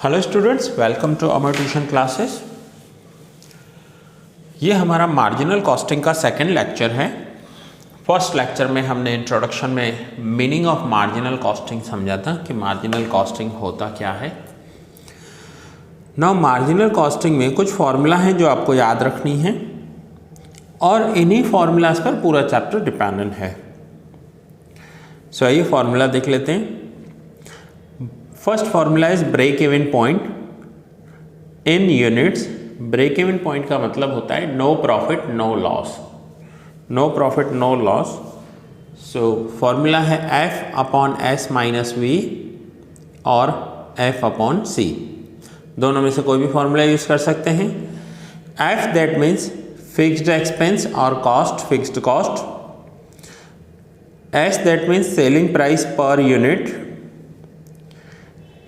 Hello students, welcome to Amar tuition classes. ये हमारा marginal costing का सेकंड लेक्चर है। फर्स्ट लेक्चर में हमने इंट्रोडक्शन में मीनिंग ऑफ मार्जिनल कॉस्टिंग समझा था कि मार्जिनल कॉस्टिंग होता क्या है। नाउ मार्जिनल कॉस्टिंग में कुछ फॉर्मूला हैं जो आपको याद रखनी है और इन्हीं फॉर्मूलाज पर पूरा चैप्टर डिपेंडेंट है। सो ये फॉर्मूला देख लेते हैं। First formula is break even point in units. Break even point का मतलब होता है no profit no loss, no profit no loss. So formula है F upon S minus V और एफ अपॉन सी। दोनों में से कोई भी फॉर्मूला यूज कर सकते हैं। F that means fixed expense और cost, fixed cost. S that means selling price per unit.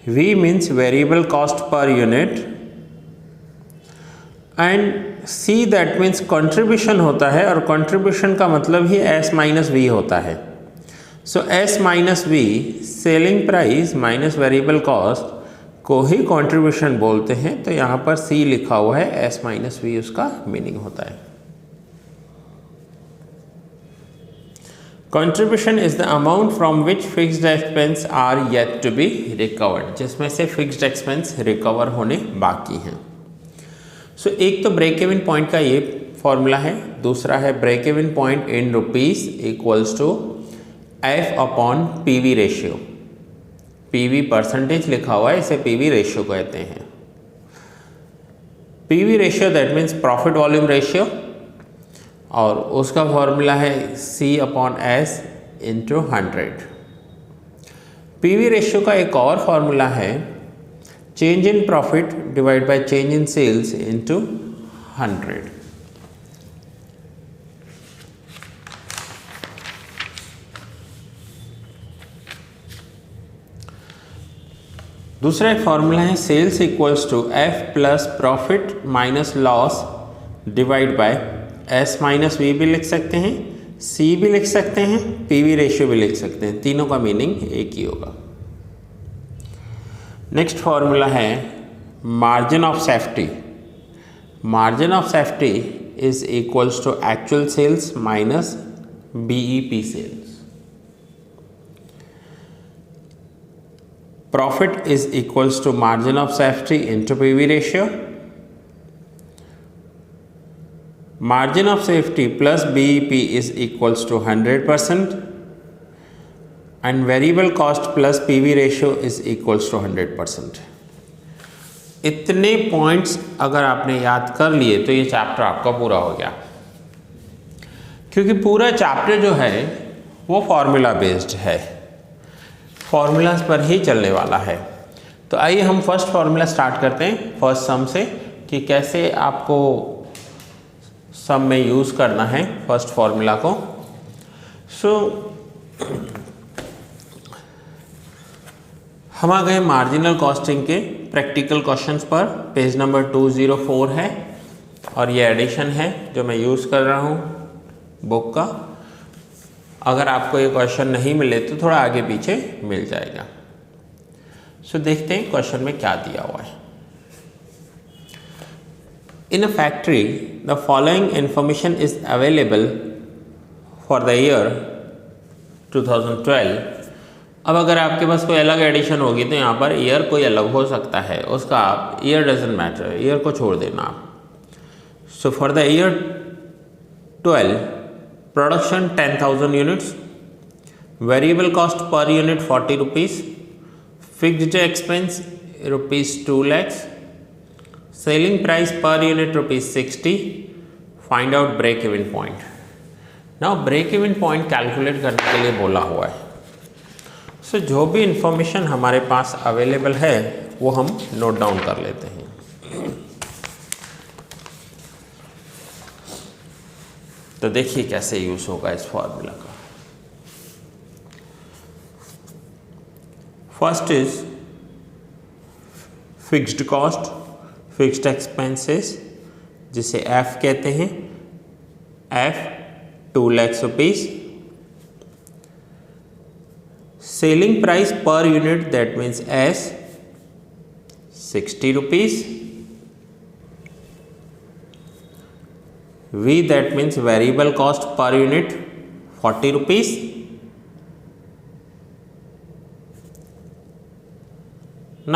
V means variable cost per unit and C that means contribution होता है और contribution का मतलब ही S माइनस V होता है। So S minus V selling price minus variable cost को ही contribution बोलते हैं। तो यहाँ पर C लिखा हुआ है, S माइनस V उसका मीनिंग होता है। Contribution is the amount from which fixed expense are yet to be recovered, जिसमें से fixed expense recover होने बाकी हैं। So एक तो ब्रेक इवन पॉइंट का ये फॉर्मूला है, दूसरा है break even point in rupees equals to F upon PV ratio. PV percentage लिखा हुआ है, इसे पीवी रेशियो कहते हैं। PV ratio that means profit volume ratio और उसका फॉर्मूला है C upon S into 100। PV ratio का एक और फॉर्मूला है change in profit divide by change in sales into 100। दूसरा एक फॉर्मूला है sales equals to F plus profit minus loss divide by S minus V भी लिख सकते हैं, C भी लिख सकते हैं, पीवी रेशियो भी लिख सकते हैं। तीनों का मीनिंग एक ही होगा। नेक्स्ट फॉर्मूला है margin of safety. Margin of safety is equals to actual sales minus BEP sales. Profit is equals to margin of safety into PV ratio. Margin of safety plus BEP is equals to 100% and variable cost plus PV ratio is equals to 100%। इतने points अगर आपने याद कर लिए तो ये chapter आपका पूरा हो गया, क्योंकि पूरा चैप्टर जो है वो फॉर्मूला बेस्ड है, फॉर्मूलाज पर ही चलने वाला है। तो आइए हम फर्स्ट फॉर्मूला स्टार्ट करते हैं फर्स्ट सम से कि कैसे आपको सम में यूज़ करना है फर्स्ट फॉर्मूला को। सो हम आ गए मार्जिनल कॉस्टिंग के प्रैक्टिकल क्वेश्चंस पर। पेज नंबर 204 है और ये एडिशन है जो मैं यूज़ कर रहा हूँ बुक का। अगर आपको ये क्वेश्चन नहीं मिले तो थोड़ा आगे पीछे मिल जाएगा। सो देखते हैं क्वेश्चन में क्या दिया हुआ है। In a factory, the following information is available for the year 2012। अब अगर आपके पास कोई अलग एडिशन होगी तो यहाँ पर ईयर कोई अलग हो सकता है, उसका आप ईयर डजेंट मैटर, ईयर को छोड़ देना आप। So for the year 12 production 10,000 units, variable cost per unit 40 rupees, fixed expense ₹2 lakhs, selling price per unit ₹60। Find out break even point. Now break even point calculate करने के लिए बोला हुआ है। सो जो भी इंफॉर्मेशन हमारे पास अवेलेबल है वो हम नोट डाउन कर लेते हैं। तो देखिए कैसे यूज होगा इस फॉर्मूला का। First is fixed cost, fixed expenses जिसे F कहते हैं। F 2 lakhs rupees. Selling price per unit that means S 60 rupees. V, that means variable cost per unit 40 rupees.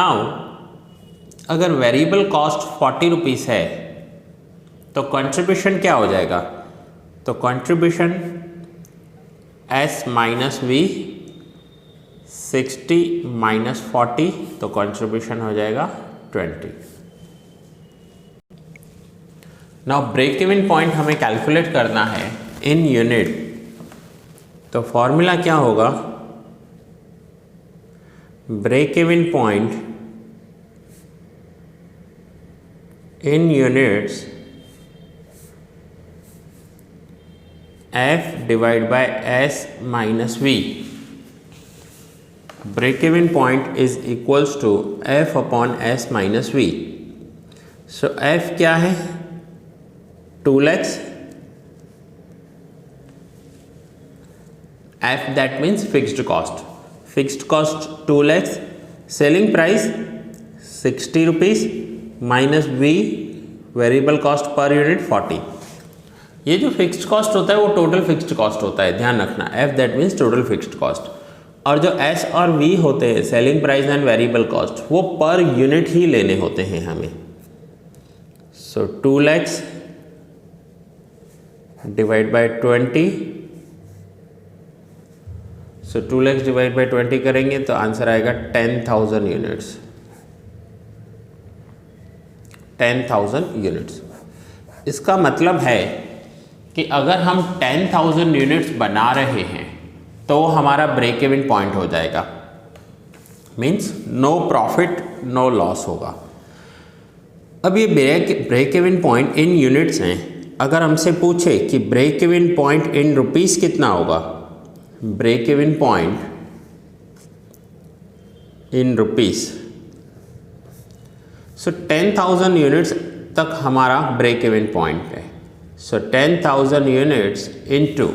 Now अगर वेरिएबल कॉस्ट 40 रुपीज़ है तो contribution क्या हो जाएगा? तो कंट्रीब्यूशन S माइनस वी, 60 माइनस 40, तो कंट्रीब्यूशन हो जाएगा 20. नाउ ब्रेक इवन पॉइंट हमें कैलकुलेट करना है इन यूनिट. तो फॉर्मूला क्या होगा? Break even point in units F divide by S minus V. Break even point is equals to F upon S minus V. So F क्या है? 2 lakhs. F that means fixed cost. Fixed cost 2 lakhs. Selling price 60 rupees minus V variable cost per unit 40. ये जो fixed cost होता है वो total fixed cost होता है, ध्यान रखना. F that means total fixed cost. और जो S और V होते हैं selling price and variable cost, वो पर यूनिट ही लेने होते हैं हमें. सो 2 lakhs divide by 20. So 2 lakhs divide by 20 करेंगे तो आंसर आएगा 10,000 यूनिट्स. 10,000 यूनिट्स. इसका मतलब है कि अगर हम 10,000 यूनिट्स बना रहे हैं तो हमारा ब्रेक इवन पॉइंट हो जाएगा. Means no profit no loss होगा. अब ये break even point in units हैं. अगर हमसे पूछे कि break even point in rupees कितना होगा, break even point in rupees, so 10,000 units तक हमारा ब्रेक इवन पॉइंट है. So 10,000 units into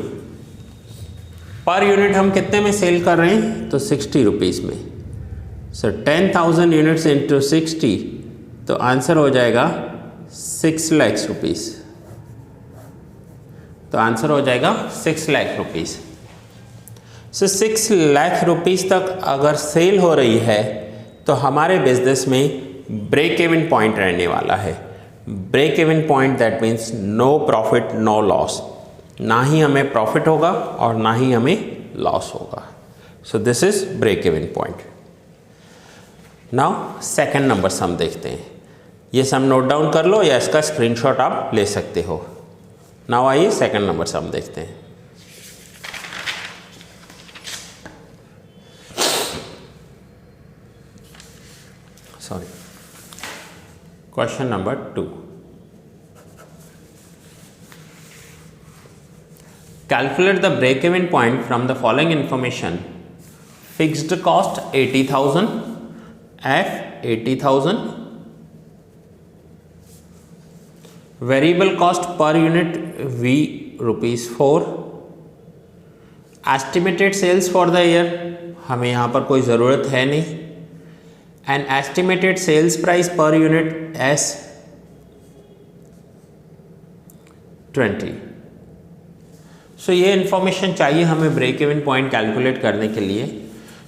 per unit हम कितने में सेल कर रहे हैं? तो 60 रुपीज़ में. सो 10,000 यूनिट्स इंटू 60, तो आंसर हो जाएगा 6 lakhs रुपीज़. तो आंसर हो जाएगा 6 lakh रुपीज़. सो 6 lakh रुपीज़ तक अगर सेल हो रही है तो हमारे बिजनेस में ब्रेक इवन पॉइंट रहने वाला है. Break even point that means no profit no loss. ना ही हमें प्रॉफिट होगा और ना ही हमें लॉस होगा. So this is break even point. Now second number sum देखते हैं. ये सम नोट डाउन कर लो या इसका स्क्रीनशॉट आप ले सकते हो. नाउ आइए सेकंड नंबर सम देखते हैं. Sorry, question number 2. Calculate the break-even point from the following information. Fixed cost 80,000, F 80,000, variable cost per unit V rupees 4, estimated sales for the year, हमें यहाँ पर कोई ज़रूरत है नहीं, and estimated sales price per unit S 20. सो ये information चाहिए हमें ब्रेक इवन पॉइंट कैलकुलेट करने के लिए.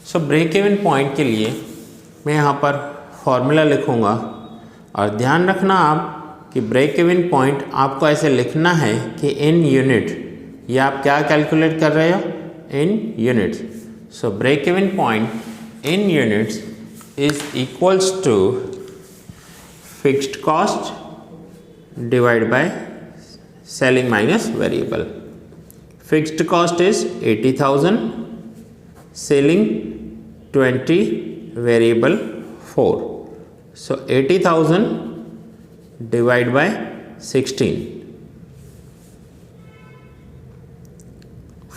सो ब्रेक इवन पॉइंट के लिए मैं यहाँ पर फॉर्मूला लिखूँगा. और ध्यान रखना आप कि ब्रेक इवन पॉइंट आपको ऐसे लिखना है कि इन यूनिट, ये आप क्या कैलकुलेट कर रहे हो? In units. So break even point in units is equals to fixed cost divided by selling minus variable. Fixed cost is 80,000, selling 20, variable 4. So 80,000 divided by 16,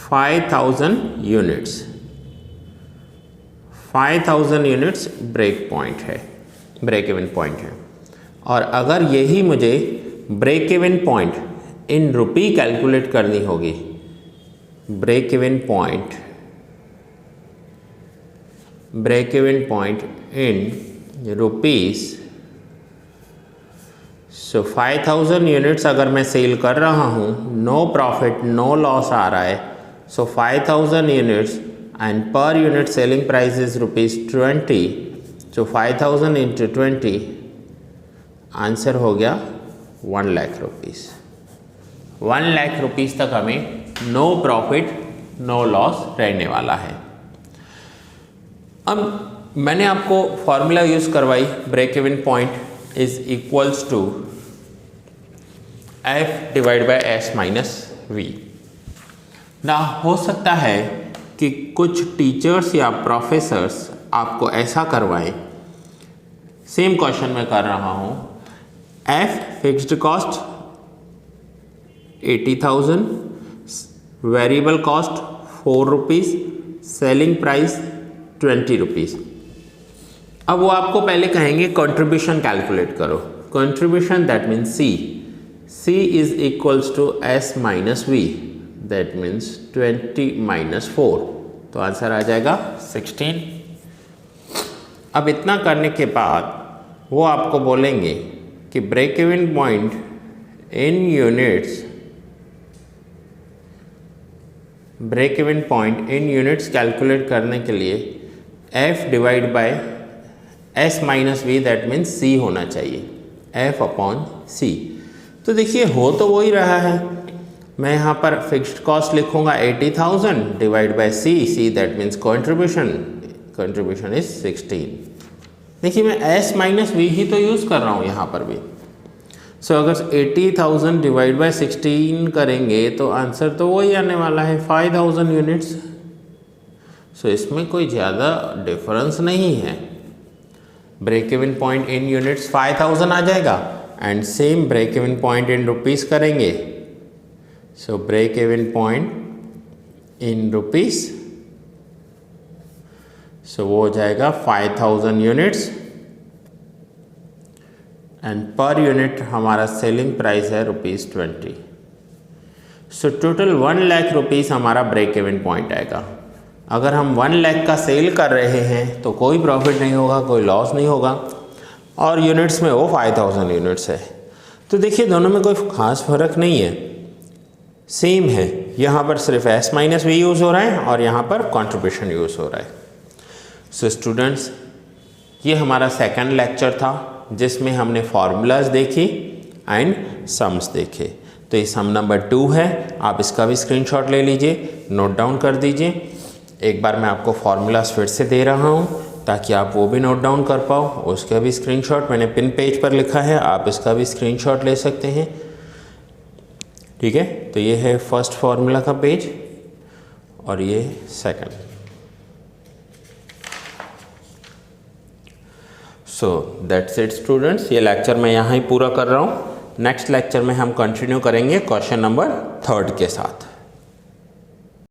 5,000 units. 5,000 units break point है, break even point है. और अगर यही मुझे break even point in rupee calculate करनी होगी, break even point in rupees so 5000 units अगर मैं सेल कर रहा हूँ, नो प्रॉफिट नो लॉस आ रहा है, so 5000 units and per unit selling price is ₹20, so 5000 into 20, answer हो गया 1 लाख रुपीज़। 1 लाख रुपीज़ तक हमें नो प्रॉफिट नो लॉस रहने वाला है। अब मैंने आपको फॉर्मूला यूज़ करवाई, break even point is equals to F divide by S minus V। ना हो सकता है कि कुछ टीचर्स या प्रोफेसर्स आपको ऐसा करवाएं, सेम क्वेश्चन में कर रहा हूँ, F fixed cost 80,000, variable cost 4 rupees, selling price 20 rupees. अब वो आपको पहले कहेंगे कंट्रीब्यूशन कैलकुलेट करो। Contribution that means C is equals to S minus V, that means 20 minus 4, तो आंसर आ जाएगा 16। अब इतना करने के बाद वो आपको बोलेंगे कि break even point in units, break even point in units calculate करने के लिए F divide by S minus V, that means C होना चाहिए, F अपॉन C। तो देखिए हो तो वो ही रहा है। मैं यहाँ पर फिक्स्ड कॉस्ट लिखूँगा 80,000 divide by C that means contribution is 16। देखिए मैं S माइनस V ही तो यूज़ कर रहा हूँ यहाँ पर भी। सो अगर 80,000 डिवाइड बाय 16 करेंगे तो आंसर तो वही आने वाला है 5,000 यूनिट्स। सो इसमें कोई ज़्यादा डिफरेंस नहीं है। Break even point in units 5,000 आ जाएगा and same break even point in rupees करेंगे, so break even point in rupees, so वो हो जाएगा 5,000 यूनिट्स एंड पर यूनिट हमारा सेलिंग प्राइस है ₹20। सो टोटल 1 लाख रुपीज़ हमारा ब्रेक इवन पॉइंट आएगा। अगर हम 1 लाख का सेल कर रहे हैं तो कोई प्रॉफिट नहीं होगा, कोई लॉस नहीं होगा, और यूनिट्स में वो 5,000 यूनिट्स है। तो देखिए दोनों में कोई ख़ास फर्क नहीं है, सेम है। यहाँ पर सिर्फ S माइनस V यूज़ हो रहा है और यहाँ पर कंट्रीब्यूशन यूज़ हो रहा है। सो स्टूडेंट्स, ये हमारा सेकंड लेक्चर था जिसमें हमने फार्मूलाज देखी एंड सम्स देखे। तो ये सम नंबर 2 है, आप इसका भी स्क्रीनशॉट ले लीजिए, नोट डाउन कर दीजिए। एक बार मैं आपको फार्मूलाज फिर से दे रहा हूँ ताकि आप वो भी नोट डाउन कर पाओ। उसका भी स्क्रीनशॉट मैंने पिन पेज पर लिखा है, आप इसका भी स्क्रीनशॉट ले सकते हैं। ठीक है, तो ये है फर्स्ट फार्मूला का पेज और ये second. So that's it students, ये लेक्चर मैं यहाँ ही पूरा कर रहा हूँ। नेक्स्ट लेक्चर में हम कंटिन्यू करेंगे क्वेश्चन नंबर 3 के साथ।